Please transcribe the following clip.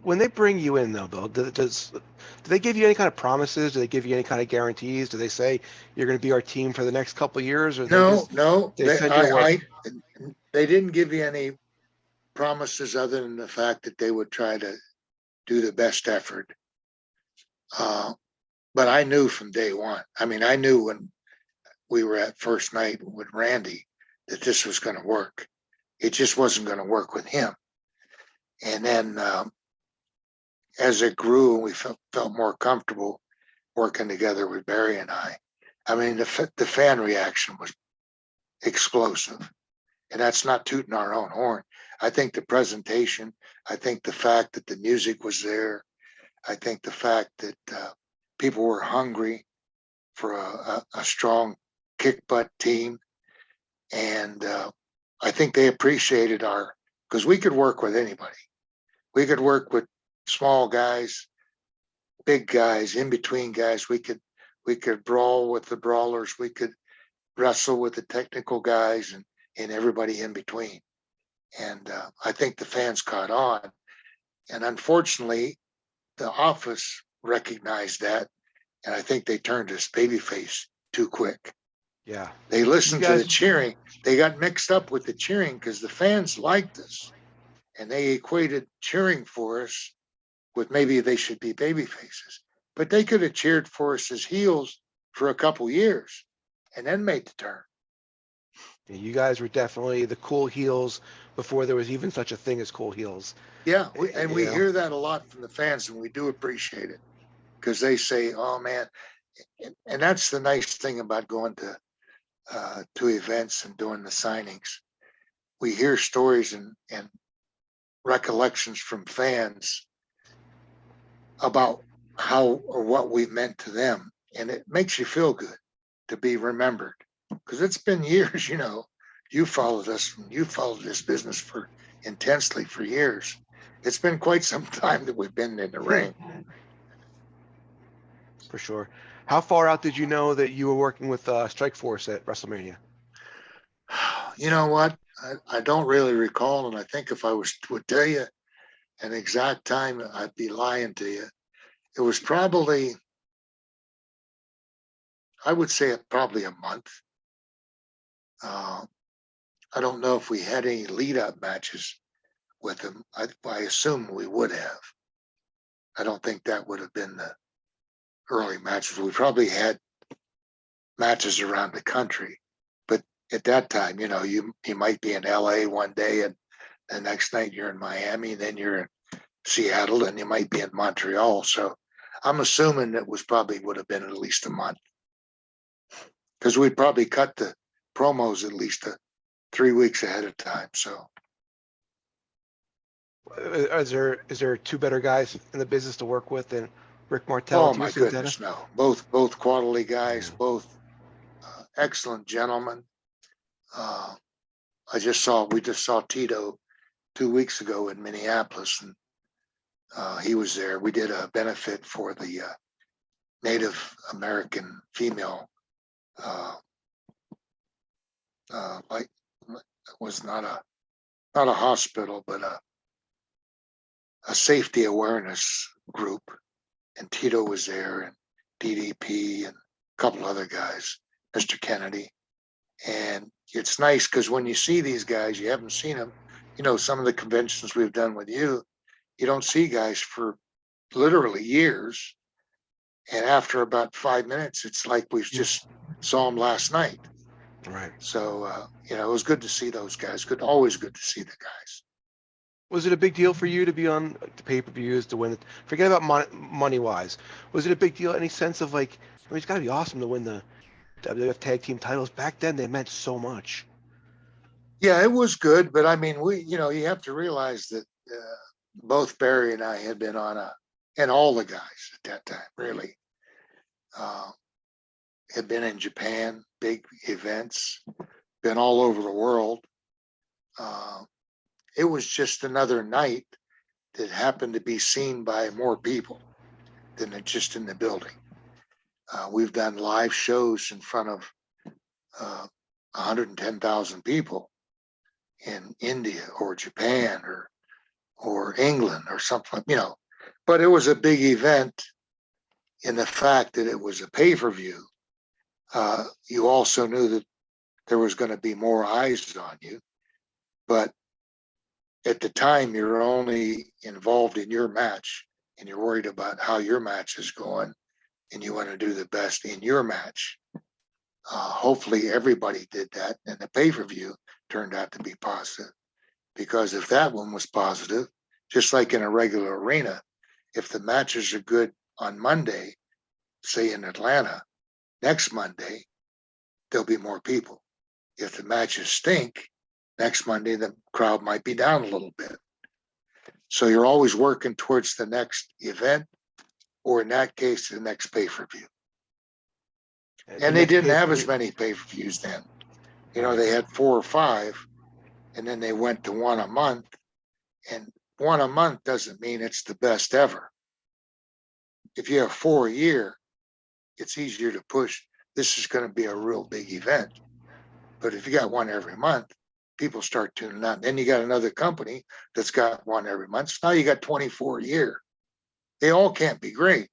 when they bring you in, though, Bill, do they give you any kind of promises? Do they give you any kind of guarantees? Do they say you're going to be our team for the next couple of years, or No, no, they send you to work? they didn't give you any promises other than the fact that they would try to do the best effort. Uh, but I knew from day one. I mean, I knew when we were at first night with Randy that this was going to work. It just wasn't going to work with him. And then as it grew and we felt more comfortable working together with Barry and I mean, the fan reaction was explosive. And that's not tooting our own horn. I think the presentation, I think the fact that the music was there, I think the fact that people were hungry for a strong kick butt team. And I think they appreciated because we could work with anybody. We could work with small guys, big guys, in between guys. We could brawl with the brawlers. We could wrestle with the technical guys and everybody in between. And I think the fans caught on. And unfortunately, the office recognized that. And I think they turned us babyface too quick. Yeah. They listened to the cheering. They got mixed up with the cheering because the fans liked us. And they equated cheering for us with maybe they should be baby faces. But they could have cheered for us as heels for a couple years and then made the turn. Yeah, you guys were definitely the cool heels before there was even such a thing as cool heels. Yeah, we hear that a lot from the fans, and we do appreciate it because they say, "Oh man," and that's the nice thing about going to events and doing the signings. We hear stories and recollections from fans about how or what we meant to them, and it makes you feel good to be remembered because it's been years. You followed us and you followed this business for intensely for years. It's been quite some time that we've been in the ring. For sure. How far out did you know that you were working with Strike Force at WrestleMania? You know what? I don't really recall, and I think if I would tell you an exact time, I'd be lying to you. It was probably, I would say, probably a month. I don't know if we had any lead-up matches with them. I assume we would have. I don't think that would have been the early matches. We probably had matches around the country, but at that time, you might be in LA one day and the next night you're in Miami, then you're in Seattle, and you might be in Montreal. So I'm assuming it would have been at least a month because we'd probably cut the promos at least 3 weeks ahead of time. So is there two better guys in the business to work with than Rick Martel? Oh my goodness, no. Both quality guys, both excellent gentlemen. We just saw Tito 2 weeks ago in Minneapolis, and he was there. We did a benefit for the Native American female. Like it was not a hospital, but a safety awareness group. And Tito was there, and DDP, and a couple other guys, Mr. Kennedy. And it's nice because when you see these guys, you haven't seen them. Some of the conventions we've done with you don't see guys for literally years. And after about 5 minutes, it's like we just saw them last night. Right. So, it was good to see those guys. Always good to see the guys. Was it a big deal for you to be on the pay-per-views to win? Forget about money-wise. Was it a big deal? Any sense of it's got to be awesome to win the WWF Tag Team titles? Back then, they meant so much. Yeah, it was good, but I mean, you have to realize that both Barry and I had been and all the guys at that time really had been in Japan, big events, been all over the world. It was just another night that happened to be seen by more people than just in the building. We've done live shows in front of 110,000 people in India or Japan or England or something, you know. But it was a big event in the fact that it was a pay-per-view. You also knew that there was going to be more eyes on you, but at the time you're only involved in your match and you're worried about how your match is going and you want to do the best in your match. Hopefully everybody did that, and the pay-per-view turned out to be positive, because if that one was positive, just like in a regular arena, if the matches are good on Monday, say in Atlanta, next Monday there'll be more people. If the matches stink, next Monday the crowd might be down a little bit. So you're always working towards the next event, or in that case, the next pay-per-view. And they didn't have as many pay-per-views then. You know, they had 4 or 5, and then they went to one a month. And one a month doesn't mean it's the best ever. If you have 4 a year, it's easier to push. This is going to be a real big event. But if you got one every month, people start tuning out. Then you got another company that's got one every month. So now you got 24 a year. They all can't be great.